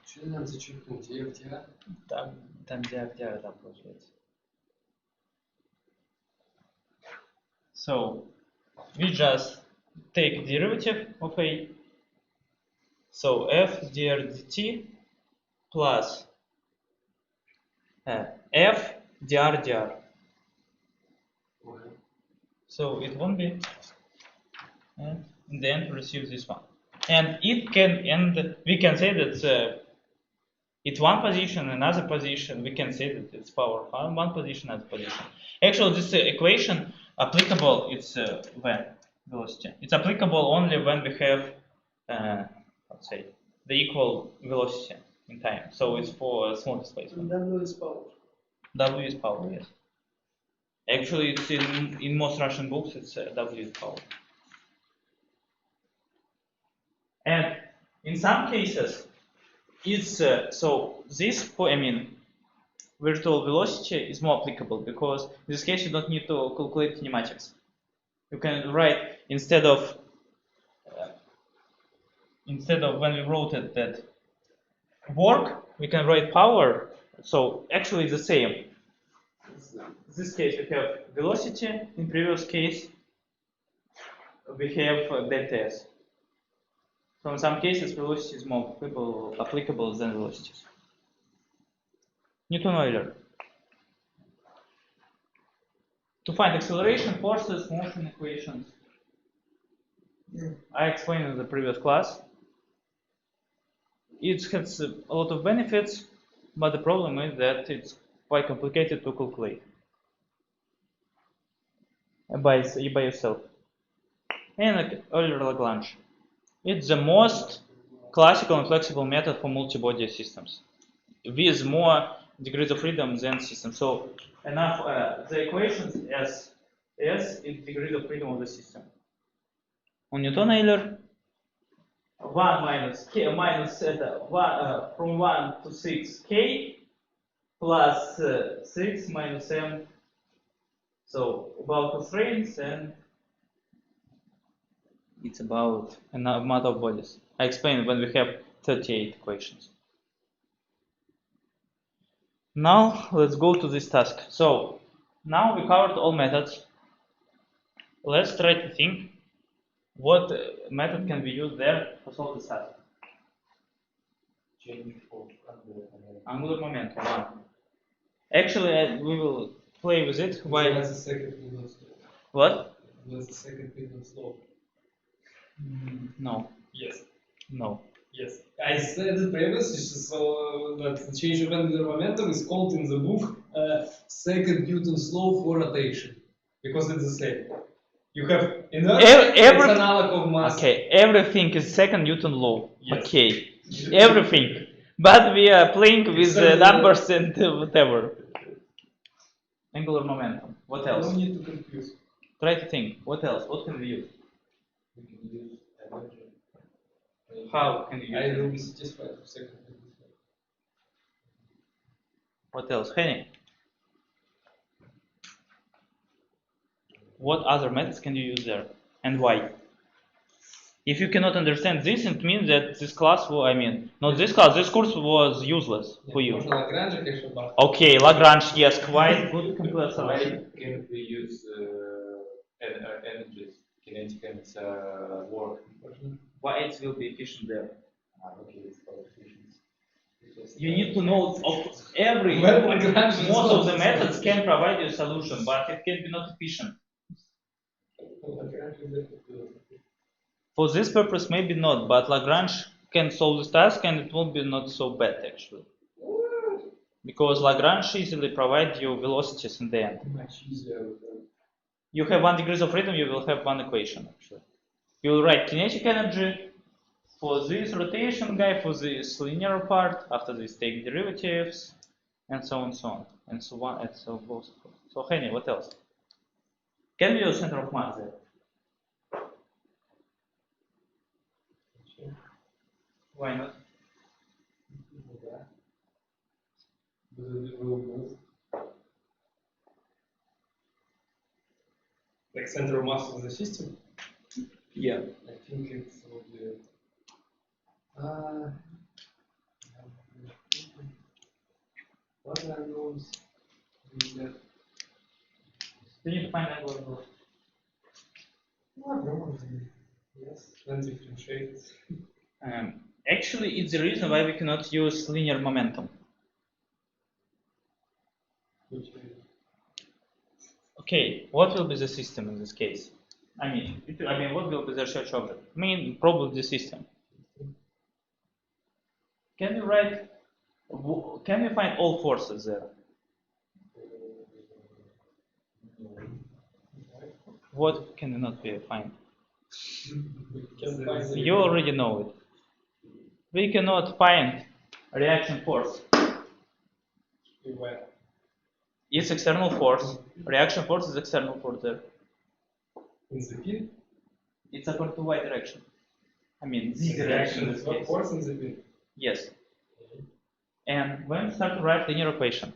Что надо зачеркнуть? Диафтиа? Там диафтиа там получается. So we just take derivative of A. So f dr dt plus f dr dr. So it won't be, and in the end we receive this one. And it can, and we can say that it's one position, another position. We can say that it's power one position, another position. Actually, this equation applicable. It's when velocity. It's applicable only when we have, let's say, the equal velocity in time. So it's for small displacement. W is power. W is power. Yes. Actually, it's in most Russian books. It's W is power. And in some cases, it's so this, I mean, virtual velocity is more applicable because in this case you don't need to calculate kinematics. You can write instead of when we wrote it that work, we can write power. So actually it's the same. In this case we have velocity. In previous case we have delta s. So in some cases velocity is more applicable than velocities. Newton-Euler. To find acceleration, forces, motion equations. I explained in the previous class. It has a lot of benefits, but the problem is that it's quite complicated to calculate by yourself. And Euler-Lagrange. It's the most classical and flexible method for multi-body systems, with more degrees of freedom than systems. So enough the equations S is degrees of freedom of the system. On Newton-Euler, 1 minus k minus from 1 to 6 k plus 6 minus m. So about constraints, and it's about an amount of bodies. I explained when we have 38 equations. Now let's go to this task. So now we covered all methods. Let's try to think what method can be used there to solve this task. Angular momentum. Actually, we will play with it while. That's the second Newton slope. What? That's the second Newton slope. No. Yes. No. Yes. I said it previously, so that the change of angular momentum is called in the book second Newton slope for rotation, because it's the same. You have inertia, it's analog of mass. Okay, everything is second Newton law. Yes. Okay, everything. But we are playing with numbers and whatever. Angular momentum. What else? No need to confuse. Try to think. What else? What can we use? We can use energy. How can you use I it? will be satisfied with second Newton slope. What else? Henny? What other methods can you use there? And why? If you cannot understand this, it means that this class, not this class, this course was useless for you. Можно Lagrange, конечно, but Okay, Lagrange, yes, quite good complete Why solution. can't we use energies, kinetic and work? Why it will be efficient there? Okay, it's called efficiency. You need to know of every, Well, Lagrange is most of not- the methods can provide you a solution, but it can be not efficient. Lagrange is difficult. For this purpose, maybe not, but Lagrange can solve this task and it will be not so bad actually. Because Lagrange easily provides you velocities in the end. Much easier with them. You have 1 degree of freedom, you will have one equation actually. You will write kinetic energy for this rotation guy, for this linear part, after this take derivatives, and so on and so on. And so on and so forth. So Henny, what else? Can we use center of mass there? Why not? Because it will move. Like center of mass of the system. Yeah. I think it will be. What are those? You need to find angular velocity. Probably. Yes. Then differentiate. Actually, it's the reason why we cannot use linear momentum. Okay, what will be the system in this case? I mean, what will be the research object? I mean, probably the system. Can you write? Can you find all forces there? What can you not be find? You already know it. We cannot find reaction force. It's external force. Reaction force is external force there. In the pin? It's according to y direction. I mean, z The direction in reaction this is not case. force in the pin. Yes. And when we start to write linear equation,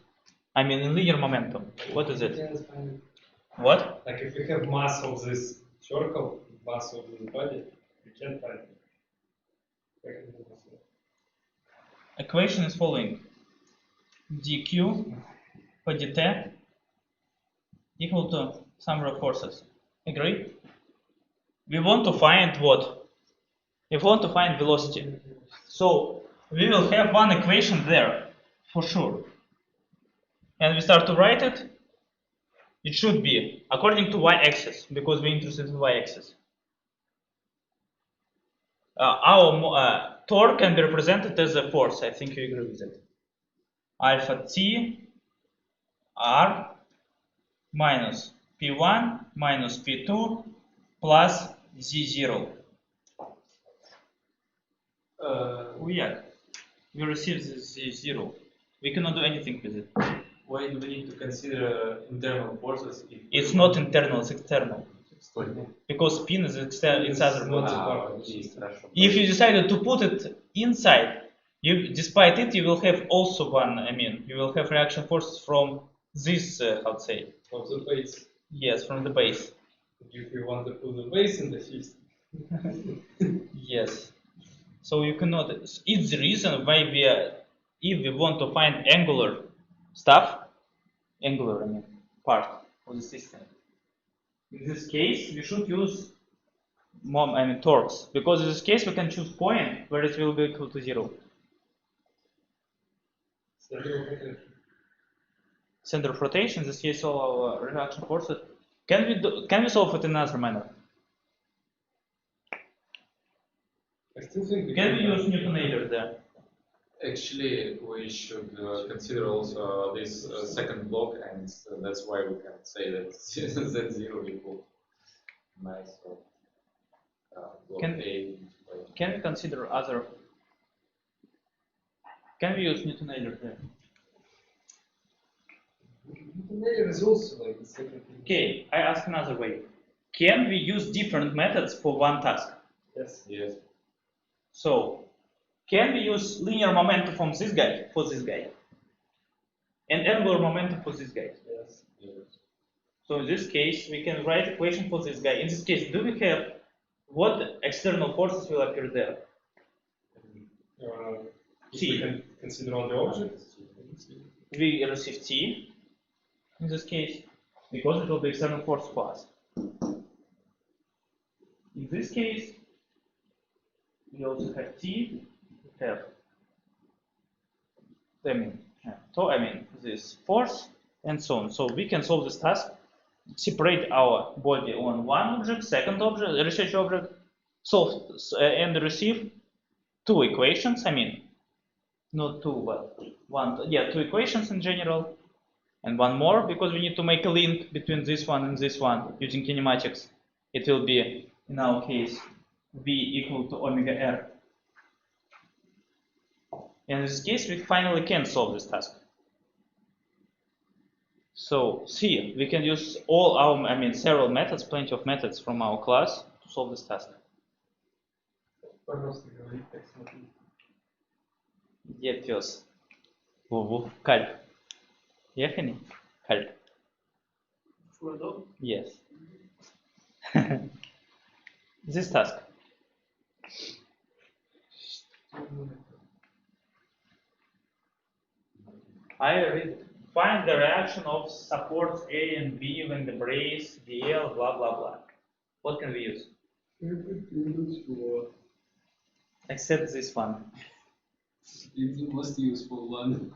I mean in linear momentum, what is We it? can't find it. What? Like if we have mass of this circle, mass of this body, we can't find it. Equation is following: dq per dt equal to summary of forces. Agree? We want to find what? We want to find velocity. So we will have one equation there for sure. And we start to write it. It should be according to y-axis because we're interested in y-axis. Our torque can be represented as a force. I think you agree with it. Alpha t r minus p1 minus p2 plus z0. We receive this z0. We cannot do anything with it. Why do we need to consider internal forces? It's not internal, it's external. Because spin is external, it's other not body. Окей, хорошо. If you decided to put it inside, despite it, you will have also one. I mean, you will have reaction forces from this. How to say? From the base. Yes, from the base. If we want to put the base in the system. Yes. So you cannot. It's the reason why if we want to find angular stuff, angular, I mean, part of the system. In this case, we should use torques, because in this case we can choose point where it will be equal to 0. Center of rotation. In this case, all our reaction forces. Can we solve it in another manner? I still think we Can we use Newtonator there? Actually, we should consider also this second block, and that's why we can say that Z0 equal mass of block A. Can we consider other? Can we use Newtonator there? Layer is also like the second thing. Okay, I ask another way. Can we use different methods for one task? Yes. Yes. So, can we use linear momentum from this guy for this guy? And angular momentum for this guy? Yes. Yes. So in this case, we can write equation for this guy. In this case, do we have what external forces will appear there? If T. we can consider all the objects. We receive T in this case because it will be external force for us. In this case, we also have T, we have this force and so on. So we can solve this task, separate our body on one object, second object, research object, solve and receive two equations. Not two, but two equations in general, and one more because we need to make a link between this one and this one using kinematics. It will be, in our case, V equal to omega r. In this case, we finally can solve this task. So, see, we can use all our, several methods, plenty of methods from our class to solve this task. Где пес? Кальп. Ехали? Кальп. For a dog? Yes. This task. I read. Find the reaction of supports A and B when the brace, DL, blah blah blah. What can we use? Except this one. It's the most useful one.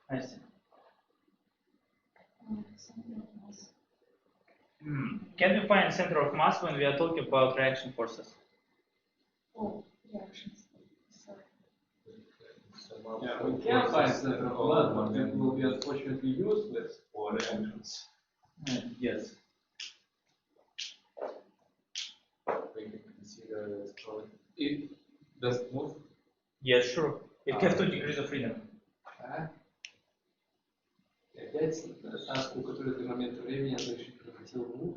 I see. Can we find center of mass when we are talking about reaction forces? Oh, reactions. Sorry. Yeah, we can find center of mass, but it will be unfortunately useless for reactions. Yes. We can consider it does it move? Yes, sure. It has 2 degrees of freedom. И опять таску, которую ты в момент времени разрешить хотел бы.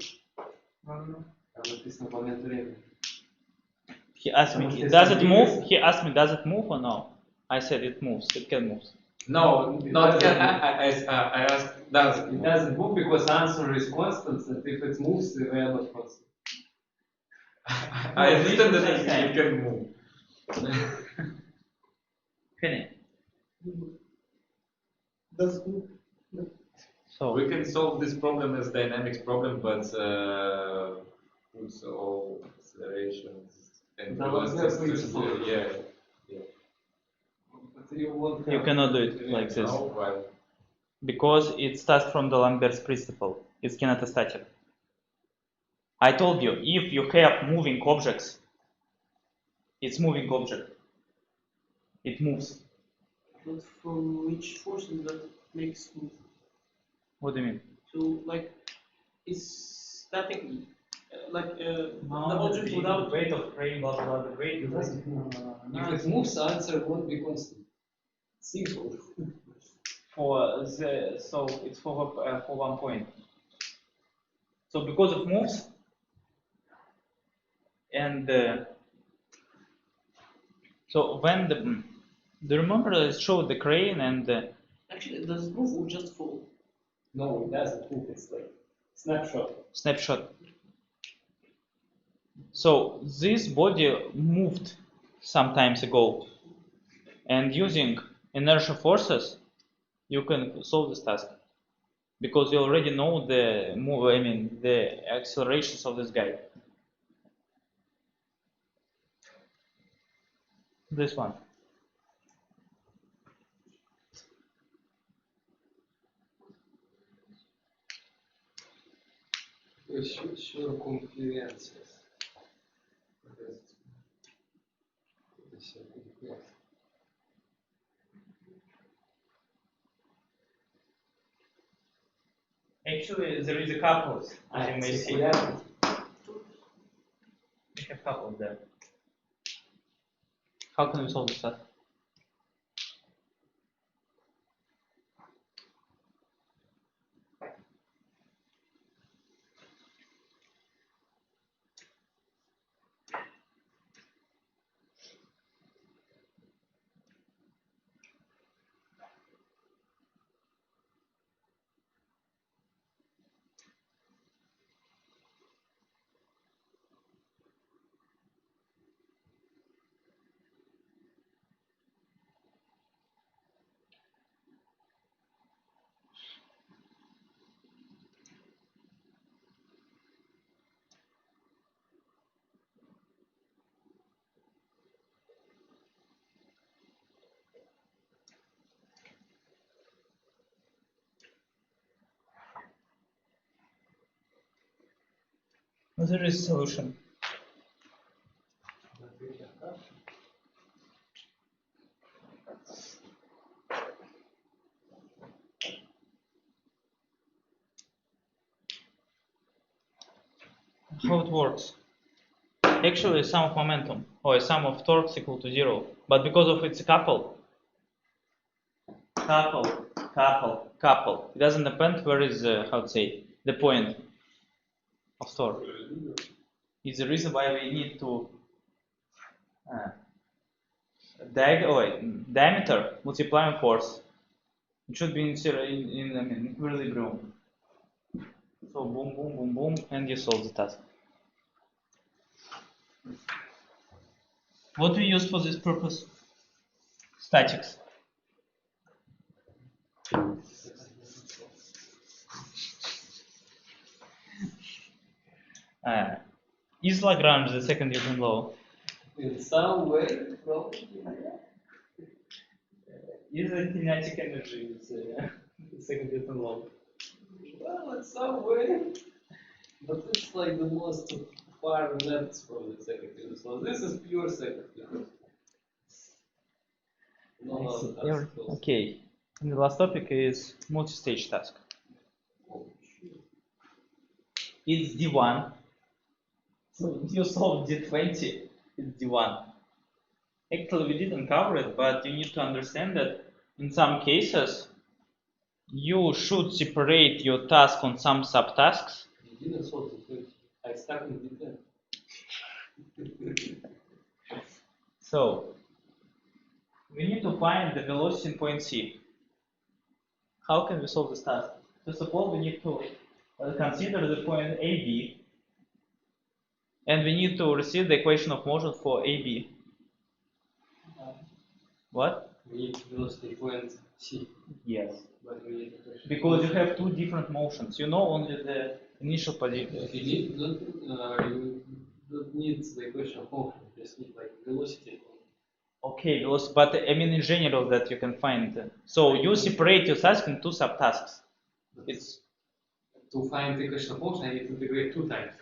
Там написано в момент времени. He asked me, does it move? He asked me, does it move or no? I said it moves. It can move. No, not can. I asked, does It doesn't move because answer is constant, and if it moves, the value not constant. I understand that it can move. Kenny. Does move. So We can solve this problem as dynamics problem, but puts all accelerations and That was velocities the principle. to yeah. But you won't you have cannot do it like this No, why? because it starts from the Lambert's principle. It's kinetostatic. I told you, if you have moving objects, it's moving object. It moves. But from which forces that makes move? What do you mean? So like, it's statically, the object without. weight of frame, blah blah the weight. If it moves, the answer won't be constant. Simple. So it's for 1 point. So because it moves, and so when do you remember I showed the crane and Actually, does it move or just fall? No, it doesn't move. It's like snapshot. snapshot. So this body moved some times ago, and using inertial forces, you can solve this task because you already know the the accelerations of this guy. This one. Circumferences. Actually, there is a couple, as you may see. We have couples there. How can we solve this task? There is a solution. How it works? Actually, sum of momentum or sum of torque is equal to 0, but because of its couple, it doesn't depend where is the point of torque. It's the reason why we need to diameter multiplying force. It should be in equilibrium. So boom, boom, boom, boom, and you solve the task. What we use for this purpose? Statics. Is Lagrange the second Newton law? In some way, probably. Is the kinetic energy the second Newton law? Well, in some way. But it's like the most far left from the second Newton. So this is pure second Newton. No, I see. that's close. Okay. And the last topic is multi-stage task. It's D1. So you solve D20, it's D1. Actually, we didn't cover it, but you need to understand that in some cases, you should separate your task on some subtasks. You didn't solve the 20. I stuck in D10. So, we need to find the velocity in point C. How can we solve this task? First of all, we need to consider the point AB, and we need to receive the equation of motion for AB. What? We need velocity point C. Yes. But we need equation. Because you have two different motions. You know only the initial position. You don't need the equation of motion. You just need like velocity. Okay, but I mean in general that you can find. So you separate your task in two subtasks. It's To find the equation of motion, I need to integrate 2 times.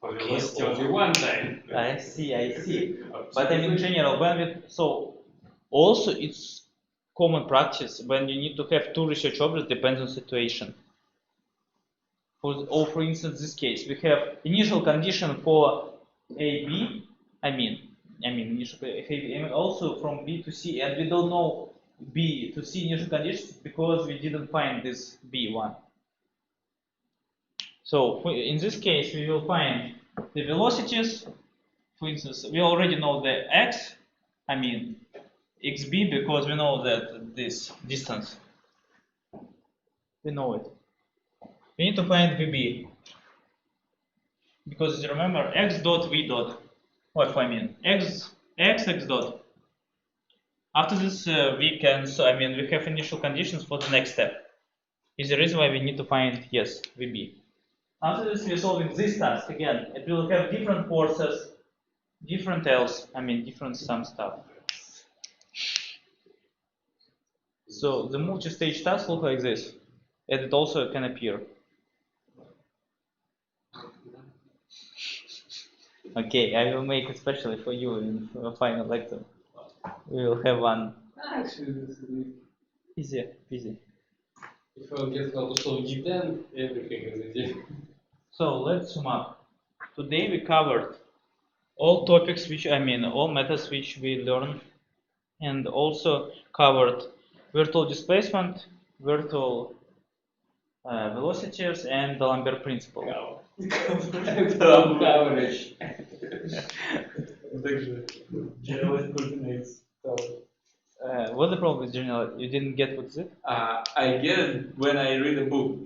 For Okay, velocity so- only 1 time. I see. But I mean in general, when we also it's common practice when you need to have two research objects depends on situation. For instance, this case we have initial condition for AB. I mean initial and also from B to C, and we don't know B to C initial conditions because we didn't find this B1. So in this case, we will find the velocities. For instance, we already know the x, xb, because we know that this distance. We know it. We need to find vb. Because remember, x dot v dot. What I mean? X dot. After this, we have initial conditions for the next step. Is the reason why we need to find, yes, vb. After this, we're solving this task again. It will have different forces, different different some stuff. So the multi-stage task looks like this, and it also can appear. Okay, I will make it specially for you in the final lecture. We will have one Actually, this is easy. if I get how to solve D10, everything is easy. So let's sum up. Today we covered all topics all methods which we learned, and also covered virtual displacement, virtual velocities, and the D'Alembert principle. Coverage. Generalized coordinates. What's the problem with general? You didn't get what is it? I get it when I read a book.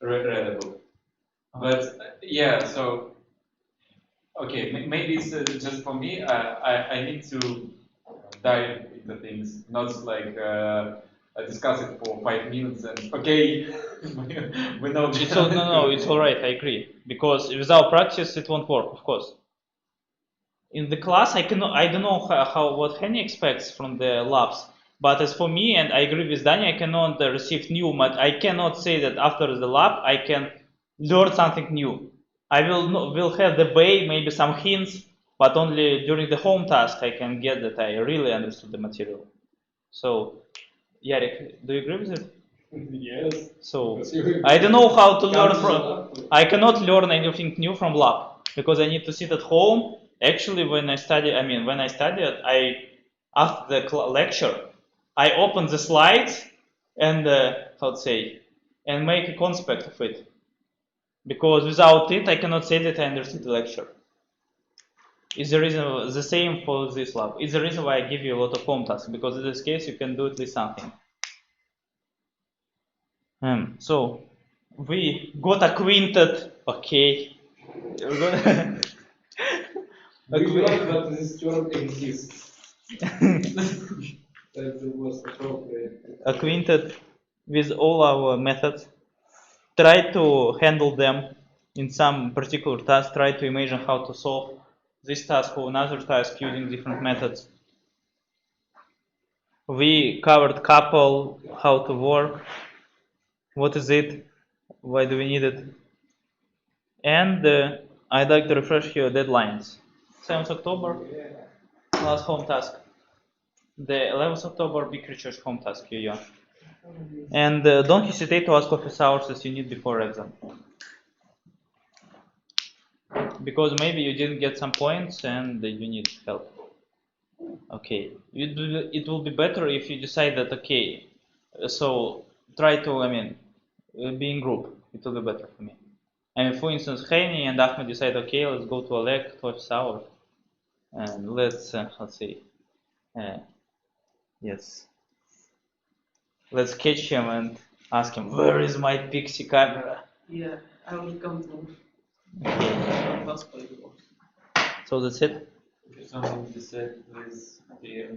Read a book. But yeah, so okay, maybe it's just for me. I need to dive into things, not like discuss it for 5 minutes and okay, we know. It's all right. I agree, because without practice it won't work, of course. In the class, I don't know what Henny expects from the labs, but as for me, and I agree with Danny, I cannot receive new. I cannot say that after the lab I can learn something new. I will have the way, maybe some hints, but only during the home task I can get that I really understood the material. So, Yarek, do you agree with it? Yes. So I don't know how to learn from. I cannot learn anything new from lab because I need to sit at home. Actually, when I studied, after the lecture, I open the slides and and make a conspect of it. Because without it, I cannot say that I understood the lecture. It's the reason, the same for this lab. It's the reason why I give you a lot of home tasks, because in this case, you can do at least something. So, we got acquainted, okay. We learned that this term exists. That's the most appropriate. Acquainted with all our methods, try to handle them in some particular task, try to imagine how to solve this task or another task using different methods. We covered couple, how to work, what is it, why do we need it, and I'd like to refresh your deadlines. 7th October, last home task. The 11th October, big research home task, yeah. And don't hesitate to ask office hours as you need before exam. Because maybe you didn't get some points and you need help. Okay, it will be better if you decide that, okay, so try to, be in group. It will be better for me. For instance, Heini and Ahmed decide, okay, let's go to Oleg to office hour. And let's see. Yes. Let's catch him and ask him, where is my Pixie camera? Yeah, I will come to Okay. that's possible. So that's it. Something to say with the